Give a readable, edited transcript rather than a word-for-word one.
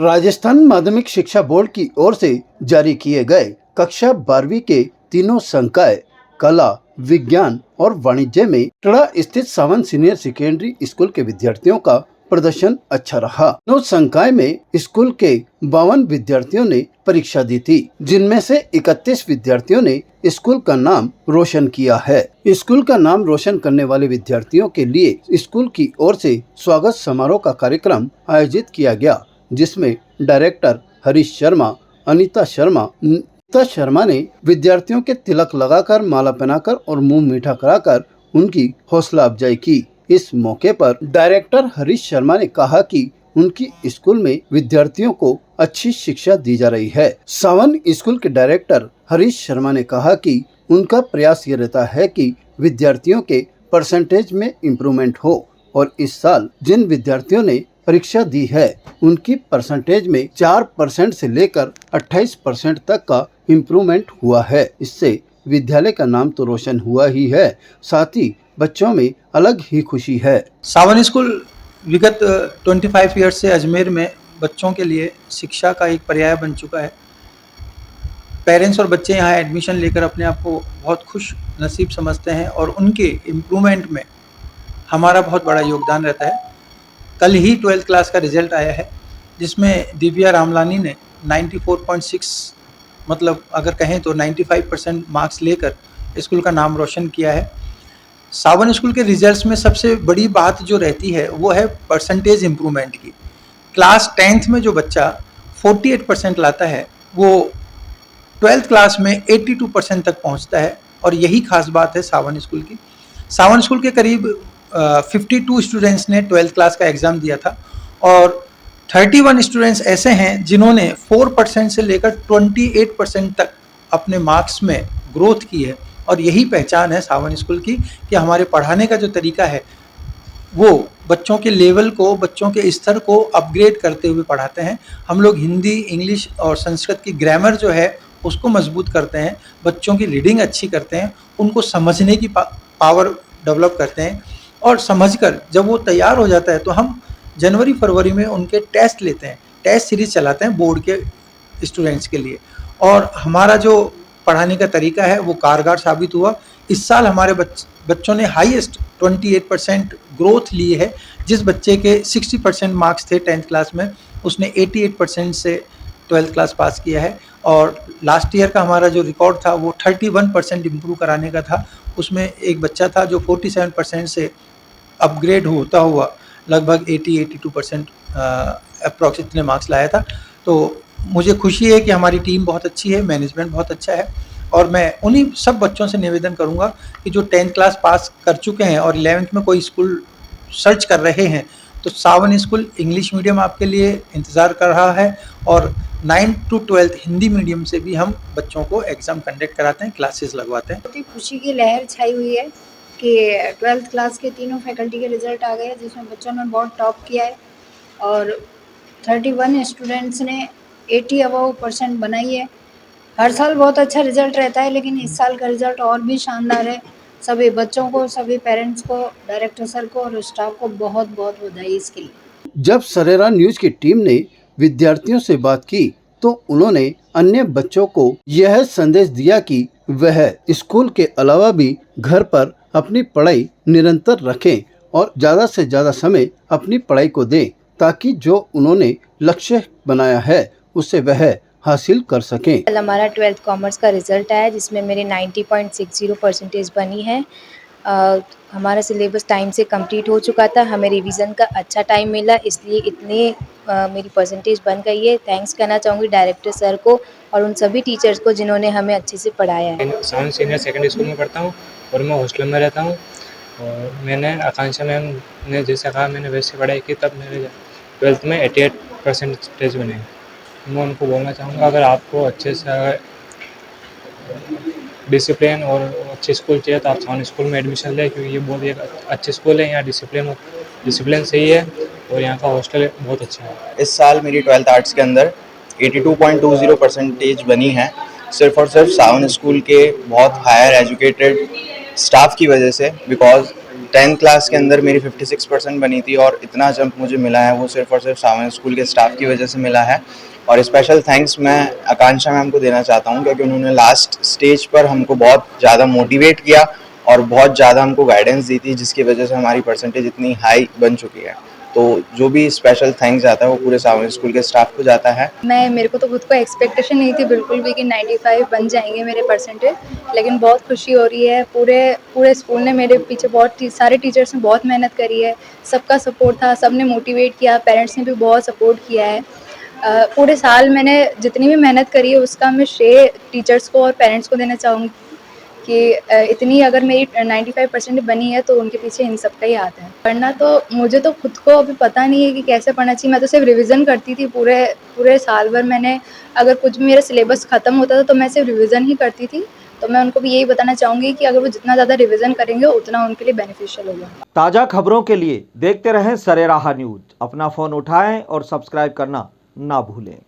राजस्थान माध्यमिक शिक्षा बोर्ड की ओर से जारी किए गए कक्षा 12वीं के तीनों संकाय कला, विज्ञान और वाणिज्य में टड़ा स्थित सावन सीनियर सेकेंडरी स्कूल के विद्यार्थियों का प्रदर्शन अच्छा रहा। तीनों संकाय में स्कूल के 52 विद्यार्थियों ने परीक्षा दी थी, जिनमें से 31 विद्यार्थियों ने स्कूल का नाम रोशन किया है। स्कूल का नाम रोशन करने वाले विद्यार्थियों के लिए स्कूल की ओर से स्वागत समारोह का कार्यक्रम आयोजित किया गया, जिसमें डायरेक्टर हरीश शर्मा, अनीता शर्मा ने विद्यार्थियों के तिलक लगाकर, माला पहनाकर और मुंह मीठा कराकर उनकी हौसला अफजाई की। इस मौके पर डायरेक्टर हरीश शर्मा ने कहा कि उनकी स्कूल में विद्यार्थियों को अच्छी शिक्षा दी जा रही है। सावन स्कूल के डायरेक्टर हरीश शर्मा ने कहा कि उनका प्रयास ये रहता है कि विद्यार्थियोयों के परसेंटेज में इम्प्रूवमेंट हो और इस साल जिन विद्यार्थियों ने परीक्षा दी है उनकी परसेंटेज में 4% से लेकर 28% तक का इम्प्रूवमेंट हुआ है। इससे विद्यालय का नाम तो रोशन हुआ ही है, साथ ही बच्चों में अलग ही खुशी है। सावन स्कूल विगत 25 ईयर्स से अजमेर में बच्चों के लिए शिक्षा का एक पर्याय बन चुका है। पेरेंट्स और बच्चे यहाँ एडमिशन लेकर अपने आप को बहुत खुश नसीब समझते हैं और उनके इम्प्रूवमेंट में हमारा बहुत बड़ा योगदान रहता है। कल ही 12th क्लास का रिजल्ट आया है, जिसमें दिव्या रामलानी ने 94.6 मतलब अगर कहें तो 95% मार्क्स लेकर स्कूल का नाम रोशन किया है। सावन स्कूल के रिजल्ट्स में सबसे बड़ी बात जो रहती है वो है परसेंटेज इम्प्रूवमेंट की। क्लास 10th में जो बच्चा 48% लाता है वो 12th क्लास में 82% तक पहुंचता है और यही खास बात है सावन स्कूल की। सावन स्कूल के करीब 52 स्टूडेंट्स ने 12th क्लास का एग्ज़ाम दिया था और 31 स्टूडेंट्स ऐसे हैं जिन्होंने 4% से लेकर 28% तक अपने मार्क्स में ग्रोथ की है और यही पहचान है सावन स्कूल की कि हमारे पढ़ाने का जो तरीका है वो बच्चों के लेवल को, बच्चों के स्तर को अपग्रेड करते हुए पढ़ाते हैं। हम लोग हिंदी, इंग्लिश और संस्कृत की ग्रामर जो है उसको मजबूत करते हैं, बच्चों की रीडिंग अच्छी करते हैं, उनको समझने की पावर डेवलप करते हैं और समझकर जब वो तैयार हो जाता है तो हम जनवरी-फरवरी में उनके टेस्ट लेते हैं, टेस्ट सीरीज चलाते हैं बोर्ड के स्टूडेंट्स के लिए और हमारा जो पढ़ाने का तरीका है वो कारगर साबित हुआ। इस साल हमारे बच्चों ने हाईएस्ट 28% ग्रोथ ली है। जिस बच्चे के 60% मार्क्स थे 10th क्लास में, उसने 88% से 12th क्लास पास किया है और लास्ट ईयर का हमारा जो रिकॉर्ड था वो 31% इम्प्रूव कराने का था। उसमें एक बच्चा था जो 47% से अपग्रेड होता हुआ लगभग 80-82% अप्रॉक्स इतने मार्क्स लाया था। तो मुझे खुशी है कि हमारी टीम बहुत अच्छी है, मैनेजमेंट बहुत अच्छा है और मैं उन्हीं सब बच्चों से निवेदन करूंगा कि जो 10th क्लास पास कर चुके हैं और 11th में कोई स्कूल सर्च कर रहे हैं तो सावन स्कूल इंग्लिश मीडियम आपके लिए इंतज़ार कर रहा है और 9 to 12th हिंदी मीडियम से भी हम बच्चों को एग्ज़ाम कंडक्ट कराते हैं, क्लासेस लगवाते हैं। बहुत ही खुशी की लहर छाई हुई है कि 12th क्लास के तीनों फैकल्टी के रिज़ल्ट आ गए, जिसमें बच्चों ने बहुत टॉप किया है और 31 स्टूडेंट्स ने 80 अबव % बनाई है। हर साल बहुत अच्छा रिजल्ट रहता है, लेकिन इस साल का रिजल्ट और भी शानदार है। सभी बच्चों को, सभी पेरेंट्स को, डायरेक्टर सर को और स्टाफ को बहुत बहुत बधाई इसके लिए। जब सरेरा न्यूज की टीम ने विद्यार्थियों से बात की तो उन्होंने अन्य बच्चों को यह संदेश दिया कि वह स्कूल के अलावा भी घर पर अपनी पढ़ाई निरंतर रखें और ज़्यादा से ज़्यादा समय अपनी पढ़ाई को दें, ताकि जो उन्होंने लक्ष्य बनाया है उसे वह हासिल कर सकें। कल हमारा 12th कॉमर्स का रिजल्ट आया जिसमें मेरे 90.60% बनी है। हमारा सिलेबस टाइम से कंप्लीट हो चुका था, हमें रिवीजन का अच्छा टाइम मिला, इसलिए इतने मेरी परसेंटेज बन गई है। थैंक्स कहना चाहूँगी डायरेक्टर सर को और उन सभी टीचर्स को जिन्होंने हमें अच्छे से पढ़ाया है। सावन सीनियर सेकेंडरी स्कूल में पढ़ता हूँ और मैं हॉस्टल में रहता हूँ और मैंने आकांक्षा मैम ने जैसे कहा मैंने वैसे पढ़ाई की, तब मेरे 12th में 88% बने। मैं उनको बोलना चाहूँगा अगर आपको अच्छे से डिसिप्लिन और अच्छे स्कूल चाहिए तो आप सावन स्कूल में एडमिशन लें, क्योंकि ये बहुत एक अच्छे स्कूल है। यहाँ डिसिप्लिन सही है और यहाँ का हॉस्टल बहुत अच्छा है। इस साल मेरी 12th आर्ट्स के अंदर 82.20% बनी है, सिर्फ और सिर्फ सावन स्कूल के बहुत हायर एजुकेटेड स्टाफ की वजह से। बिकॉज 10th क्लास के अंदर मेरी 56% बनी थी और इतना जंप मुझे मिला है वो सिर्फ और सिर्फ सावंत स्कूल के स्टाफ की वजह से मिला है। और स्पेशल थैंक्स मैं आकांक्षा मैम को देना चाहता हूँ, क्योंकि उन्होंने लास्ट स्टेज पर हमको बहुत ज़्यादा मोटिवेट किया और बहुत ज़्यादा हमको गाइडेंस दी थी, जिसकी वजह से हमारी परसेंटेज इतनी हाई बन चुकी है। तो जो भी स्पेशल थैंक्स जाता है वो पूरे सावंत स्कूल के स्टाफ को जाता है। मेरे को तो खुद को एक्सपेक्टेशन नहीं थी बिल्कुल भी कि 95 बन जाएंगे मेरे परसेंटेज, लेकिन बहुत खुशी हो रही है। पूरे स्कूल ने मेरे पीछे सारे टीचर्स ने बहुत मेहनत करी है, सबका सपोर्ट था, सब ने मोटिवेट किया, पेरेंट्स ने भी बहुत सपोर्ट किया है। पूरे साल मैंने जितनी भी मेहनत करी है उसका मैं श्रेय टीचर्स को और पेरेंट्स को देना चाहूँगी कि इतनी अगर मेरी 95% बनी है तो उनके पीछे इन सब का ही हाथ है। पढ़ना तो मुझे तो खुद को अभी पता नहीं है कि कैसे पढ़ना चाहिए। मैं तो सिर्फ रिवीजन करती थी पूरे साल भर। मैंने अगर कुछ भी मेरा सिलेबस ख़त्म होता था तो मैं सिर्फ रिवीजन ही करती थी। तो मैं उनको भी यही बताना चाहूँगी कि अगर वो जितना ज़्यादा रिवीजन करेंगे उतना उनके लिए बेनिफिशियल होगा। ताज़ा खबरों के लिए देखते रहें सरेराह न्यूज़। अपना फ़ोन उठाएं और सब्सक्राइब करना ना भूलें।